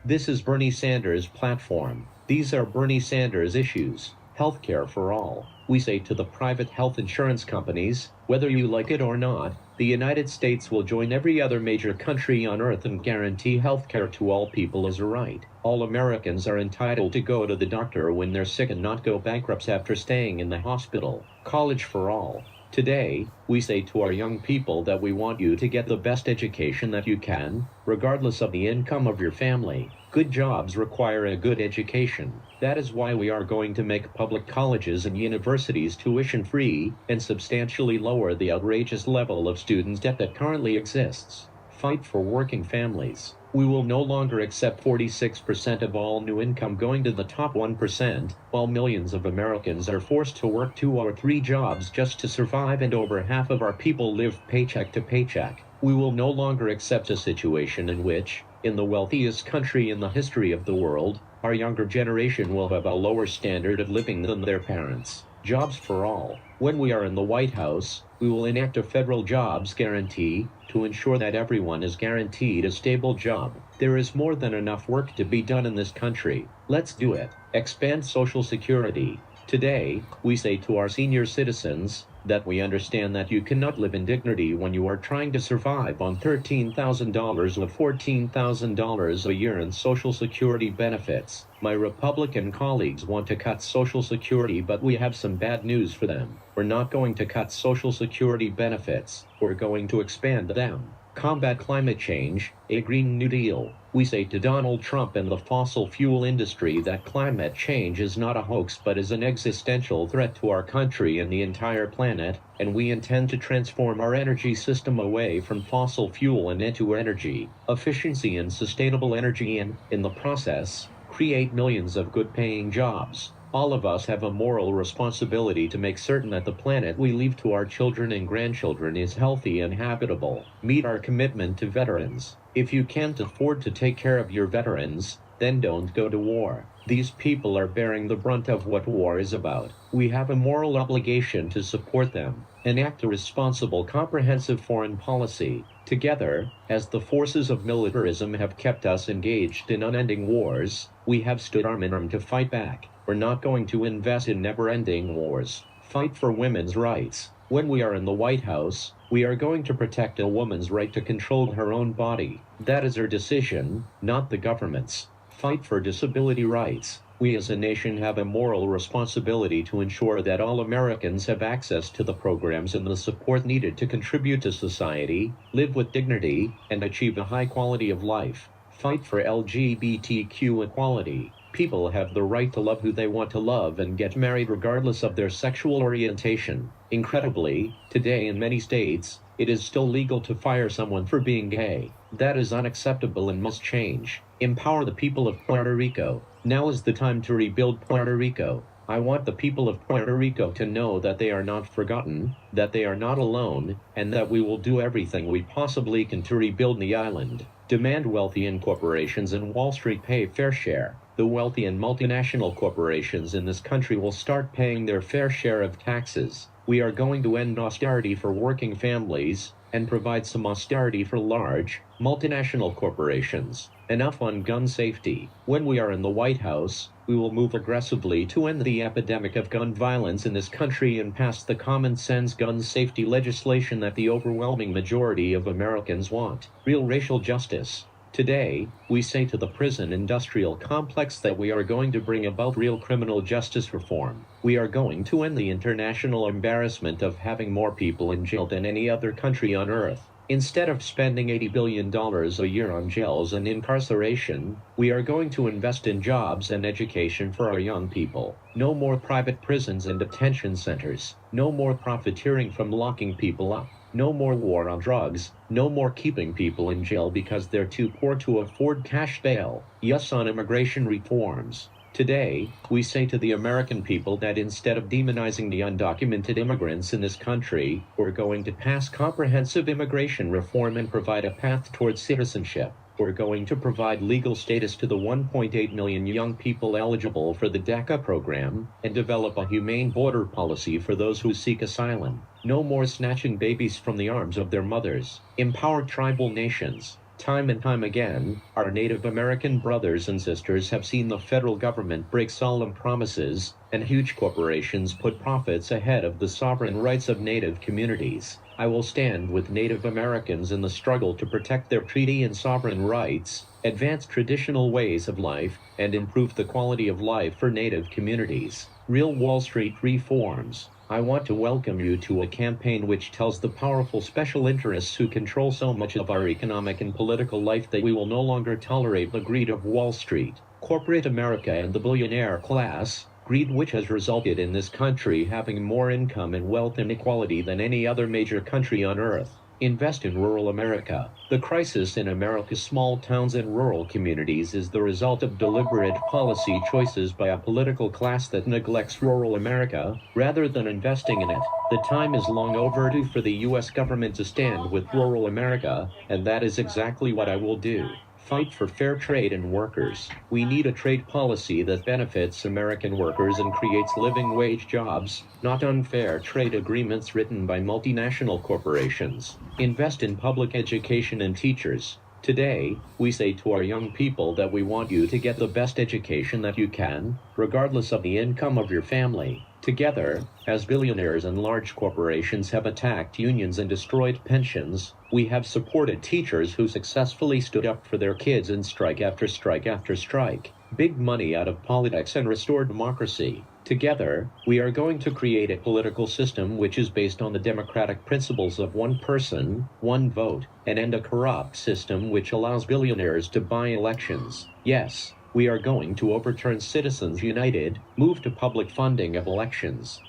This is Bernie Sanders' platform. These are Bernie Sanders' issues. Healthcare for all. We say to the private health insurance companies, whether you like it or not, the United States will join every other major country on earth and guarantee healthcare to all people as a right. All Americans are entitled to go to the doctor when they're sick and not go bankrupt after staying in the hospital. College for all. Today, we say to our young people that we want you to get the best education that you can, regardless of the income of your family. Good jobs require a good education. That is why we are going to make public colleges and universities tuition-free and substantially lower the outrageous level of student debt that currently exists. Fight for working families. We will no longer accept 46% of all new income going to the top 1%, while millions of Americans are forced to work 2 or 3 jobs just to survive and over half of our people live paycheck to paycheck. We will no longer accept a situation in which, in the wealthiest country in the history of the world, our younger generation will have a lower standard of living than their parents. Jobs for all. When we are in the White House, we will enact a federal jobs guarantee to ensure that everyone is guaranteed a stable job. There is more than enough work to be done in this country. Let's do it. Expand Social Security. Today, we say to our senior citizens that we understand that you cannot live in dignity when you are trying to survive on $13,000 or $14,000 a year in Social Security benefits. My Republican colleagues want to cut Social Security, but we have some bad news for them. We're not going to cut Social Security benefits. We're going to expand them. Combat climate change, a Green New Deal. We say to Donald Trump and the fossil fuel industry that climate change is not a hoax but is an existential threat to our country and the entire planet, and we intend to transform our energy system away from fossil fuel and into energy, efficiency and sustainable energy and, in the process, create millions of good-paying jobs. All of us have a moral responsibility to make certain that the planet we leave to our children and grandchildren is healthy and habitable. Meet our commitment to veterans. If you can't afford to take care of your veterans, then don't go to war. These people are bearing the brunt of what war is about. We have a moral obligation to support them. Enact a responsible, comprehensive foreign policy. Together, as the forces of militarism have kept us engaged in unending wars, we have stood arm in arm to fight back. We're not going to invest in never-ending wars. Fight for women's rights. When we are in the White House, we are going to protect a woman's right to control her own body. That is her decision, not the government's. Fight for disability rights. We as a nation have a moral responsibility to ensure that all Americans have access to the programs and the support needed to contribute to society, live with dignity, and achieve a high quality of life. Fight for LGBTQ equality. People have the right to love who they want to love and get married regardless of their sexual orientation. Incredibly, today in many states, it is still legal to fire someone for being gay. That is unacceptable and must change. Empower the people of Puerto Rico. Now is the time to rebuild Puerto Rico. I want the people of Puerto Rico to know that they are not forgotten, that they are not alone, and that we will do everything we possibly can to rebuild the island. Demand wealthy corporations and Wall Street pay fair share. The wealthy and multinational corporations in this country will start paying their fair share of taxes. We are going to end austerity for working families and provide some austerity for large, multinational corporations. Enough on gun safety. When we are in the White House, we will move aggressively to end the epidemic of gun violence in this country and pass the common-sense gun safety legislation that the overwhelming majority of Americans want. Real racial justice. Today, we say to the prison industrial complex that we are going to bring about real criminal justice reform. We are going to end the international embarrassment of having more people in jail than any other country on earth. Instead of spending $80 billion a year on jails and incarceration, we are going to invest in jobs and education for our young people. No more private prisons and detention centers. No more profiteering from locking people up. No more war on drugs. No more keeping people in jail because they're too poor to afford cash bail. Yes on immigration reforms. Today, we say to the American people that instead of demonizing the undocumented immigrants in this country, we're going to pass comprehensive immigration reform and provide a path towards citizenship. We're going to provide legal status to the 1.8 million young people eligible for the DACA program and develop a humane border policy for those who seek asylum. No more snatching babies from the arms of their mothers. Empower tribal nations. Time and time again, our Native American brothers and sisters have seen the federal government break solemn promises, and huge corporations put profits ahead of the sovereign rights of Native communities. I will stand with Native Americans in the struggle to protect their treaty and sovereign rights, advance traditional ways of life, and improve the quality of life for Native communities. Real Wall Street reforms. I want to welcome you to a campaign which tells the powerful special interests who control so much of our economic and political life that we will no longer tolerate the greed of Wall Street, corporate America, and the billionaire class, greed which has resulted in this country having more income and wealth inequality than any other major country on earth. Invest in rural America. The crisis in America's small towns and rural communities is the result of deliberate policy choices by a political class that neglects rural America, rather than investing in it. The time is long overdue for the U.S. government to stand with rural America, and that is exactly what I will do. Fight for fair trade and workers. We need a trade policy that benefits American workers and creates living wage jobs, not unfair trade agreements written by multinational corporations. Invest in public education and teachers. Today, we say to our young people that we want you to get the best education that you can, regardless of the income of your family. Together, as billionaires and large corporations have attacked unions and destroyed pensions, we have supported teachers who successfully stood up for their kids in strike after strike after strike. Big money out of politics and restored democracy. Together, we are going to create a political system which is based on the democratic principles of one person, one vote, and end a corrupt system which allows billionaires to buy elections. Yes, we are going to overturn Citizens United, move to public funding of elections,